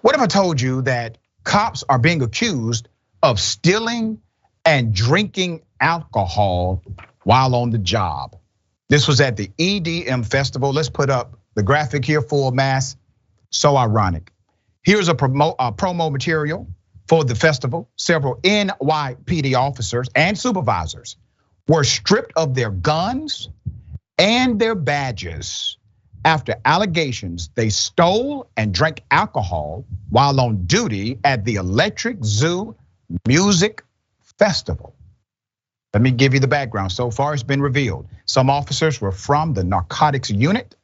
What if I told you that cops are being accused of stealing and drinking alcohol while on the job? This was at the EDM festival. Let's put up the graphic here, full mass. So ironic. Here's a promo material for the festival. Several NYPD officers and supervisors were stripped of their guns and their badges after allegations they stole and drank alcohol while on duty at the Electric Zoo Music Festival. Let me give you the background. So far, it's been revealed. Some officers were from the Narcotics unit,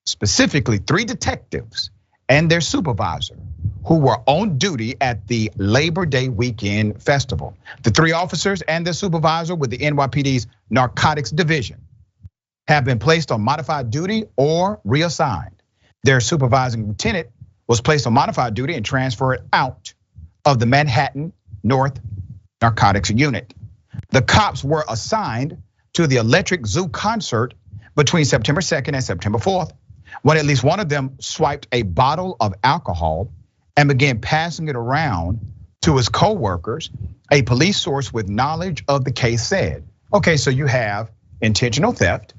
specifically 3 detectives and their supervisor, who were on duty at the Labor Day weekend festival. The 3 officers and their supervisor with the NYPD's Narcotics division have been placed on modified duty or reassigned. Their supervising lieutenant was placed on modified duty and transferred out of the Manhattan North Narcotics unit. The cops were assigned to the Electric Zoo concert between September 2nd and September 4th, when at least one of them swiped a bottle of alcohol and began passing it around to his co-workers. A police source with knowledge of the case said, okay, so you have intentional theft,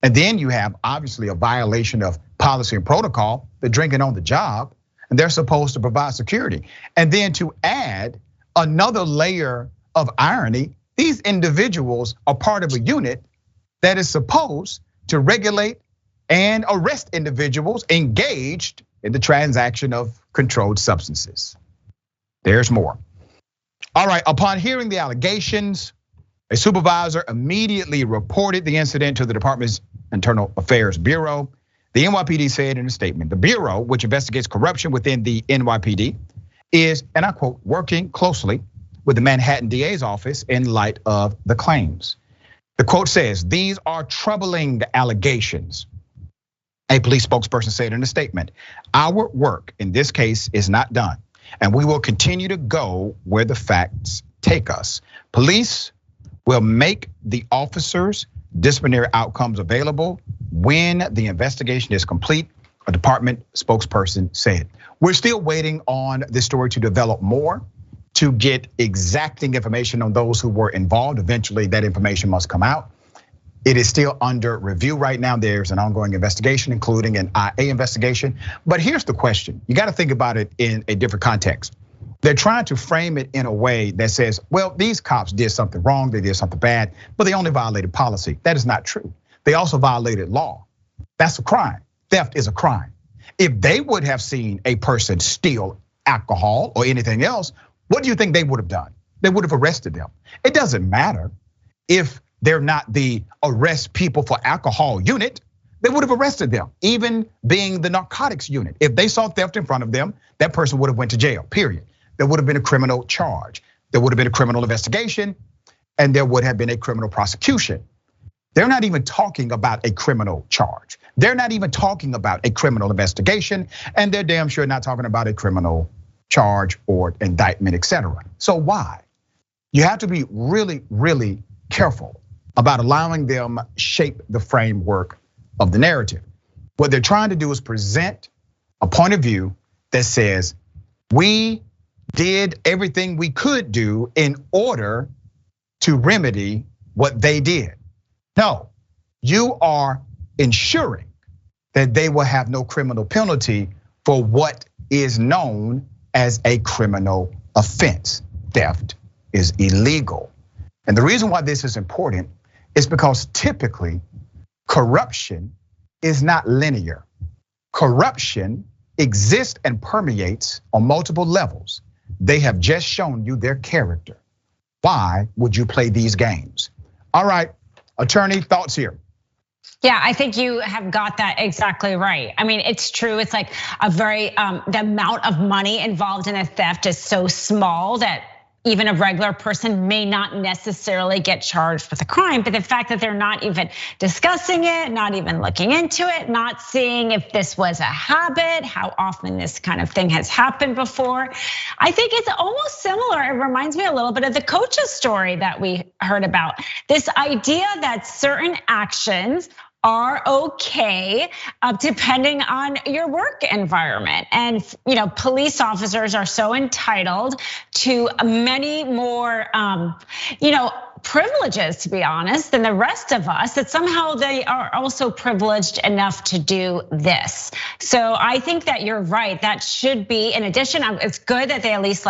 and then you have obviously a violation of policy and protocol, the drinking on the job, and they're supposed to provide security. And then to add another layer of irony, these individuals are part of a unit that is supposed to regulate and arrest individuals engaged in the transaction of controlled substances. There's more. All right, upon hearing the allegations, a supervisor immediately reported the incident to the department's Internal Affairs Bureau. The NYPD said in a statement, the Bureau, which investigates corruption within the NYPD, is, and I quote, working closely with the Manhattan DA's office in light of the claims. The quote says, these are troubling allegations. A police spokesperson said in a statement, our work in this case is not done, and we will continue to go where the facts take us. Police will make the officers' disciplinary outcomes available when the investigation is complete, a department spokesperson said. We're still waiting on this story to develop more, to get exacting information on those who were involved. Eventually, that information must come out. It is still under review right now. There's an ongoing investigation, including an IA investigation. But here's the question. You got to think about it in a different context. They're trying to frame it in a way that says, well, these cops did something wrong, they did something bad, but they only violated policy. That is not true. They also violated law. That's a crime. Theft is a crime. If they would have seen a person steal alcohol or anything else, what do you think they would have done? They would have arrested them. It doesn't matter if they're not the arrest people for alcohol unit, they would have arrested them, even being the narcotics unit. If they saw theft in front of them, that person would have went to jail, period. There would have been a criminal charge. There would have been a criminal investigation, and there would have been a criminal prosecution. They're not even talking about a criminal charge. They're not even talking about a criminal investigation, and they're damn sure not talking about a criminal charge or indictment, etc. So why? You have to be really, really careful about allowing them shape the framework of the narrative. What they're trying to do is present a point of view that says, we did everything we could do in order to remedy what they did. No, you are ensuring that they will have no criminal penalty for what is known as a criminal offense. Theft is illegal. And the reason why this is important is because typically corruption is not linear. Corruption exists and permeates on multiple levels. They have just shown you their character. Why would you play these games? All right, attorney, thoughts here. Yeah, I think you have got that exactly right. I mean, it's true. It's like a very, the amount of money involved in a theft is so small that even a regular person may not necessarily get charged with a crime, but the fact that they're not even discussing it, not even looking into it, not seeing if this was a habit, how often this kind of thing has happened before. I think it's almost similar. It reminds me a little bit of the coach's story that we heard about. This idea that certain actions are okay, depending on your work environment. And police officers are so entitled to many more, privileges, to be honest, than the rest of us, that somehow they are also privileged enough to do this. So I think that you're right. That should be, in addition, it's good that they at least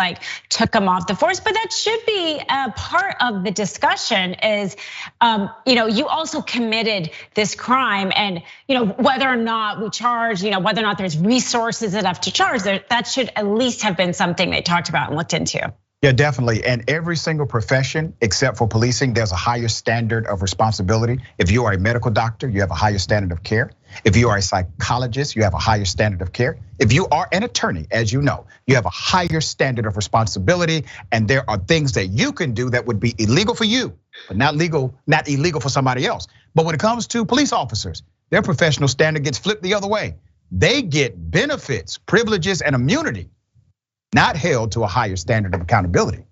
took them off the force, but that should be a part of the discussion is, you also committed this crime, and whether or not we charge, whether or not there's resources enough to charge, that should at least have been something they talked about and looked into. Yeah, definitely. And every single profession, except for policing, there's a higher standard of responsibility. If you are a medical doctor, you have a higher standard of care. If you are a psychologist, you have a higher standard of care. If you are an attorney, as you know, you have a higher standard of responsibility. And there are things that you can do that would be illegal for you, but not illegal for somebody else. But when it comes to police officers, their professional standard gets flipped the other way. They get benefits, privileges, and immunity, not held to a higher standard of accountability.